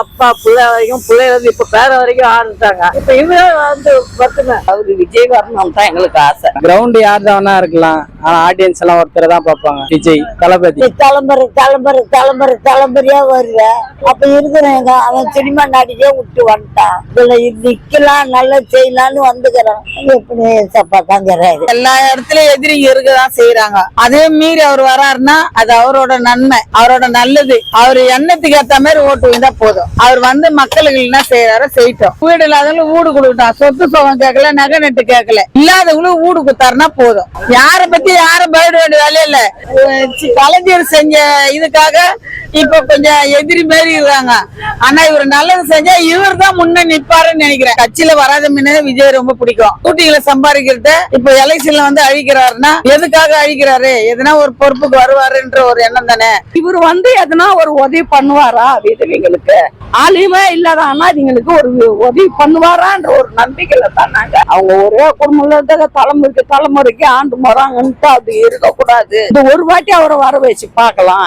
அப்பா பிள்ளை வரைக்கும் பிள்ளைல இப்ப பேர வரைக்கும் ஆரம்பிச்சாங்க. இப்ப இவரே வந்து பத்துன அவரு விஜய் வரணும் தான் எங்களுக்கு ஆசை. கிரவுண்ட் யார் தான் இருக்கலாம், ஆனா ஆடியன்ஸ் எல்லாம் ஒருத்தர் தான் பார்ப்பாங்க. விஜய் தளபதி தலைமுறையா வருவ. அப்ப இருக்கிறவங்க அவன் சினிமா நடிகே விட்டு வந்துட்டான். இதுல நிக்கலாம் நல்லா செய்யலான்னு வந்துக்கிறான். எப்படி சப்பாத்தாங்கிறாரு. எல்லா இடத்துலயும் எதிரிங்க இருக்கதான் செய்யறாங்க. அதே மீறி அவர் வராருன்னா அது அவரோட நன்மை, அவரோட நல்லது. அவர் எண்ணத்துக்கு ஏத்த மாதிரி ஓட்டு வந்தா போதும். அவர் வந்து மக்களுக்கு என்ன செய்யறாரோ செய்யட்டும். வீடு இல்லாதவங்களும் வீடு கொடுத்தான், சொத்து சுகம் கேட்கல, நகை நட்டு கேட்கல, இல்லாதவங்களும் வீடு கொடுத்தாருன்னா போதும். யார பத்தி யாரும் பயப்பட வேண்டிய வேலையே இல்ல. கலைஞர் செஞ்ச இதுக்காக இப்ப கொஞ்சம் எதிரி மாரி இருக்காங்க. ஆனா இவர் நல்லது செஞ்சா இவர் தான் முன்ன நிப்பாருன்னு நினைக்கிறேன். கட்சியில வராத முன்னே விஜய் ரொம்ப பிடிக்கும். கூட்டிகளை சம்பாதிக்கிறத இப்ப எலெக்ஷன்ல வந்து அழிக்கிறாருன்னா எதுக்காக அழிக்கிறாரு? எதனா ஒரு பொறுப்புக்கு வருவாருன்ற ஒரு எண்ணம் தானே. இவர் வந்து எதனா ஒரு உதவி பண்ணுவாரா விதவைங்களுக்கு? ஆளுமே இல்லாத அனாதிங்களுக்கு ஒரு உதவி பண்ணுவாரான்ற ஒரு நம்பிக்கையில தான் நாங்க. அவங்க ஒரே குடும்பத்துல தலைமுறைக்கு ஆண்டு போறாங்கன்ட்டு அது இருக்கக்கூடாது. இந்த ஒரு வாட்டி அவரை வர வச்சு பார்க்கலாம்.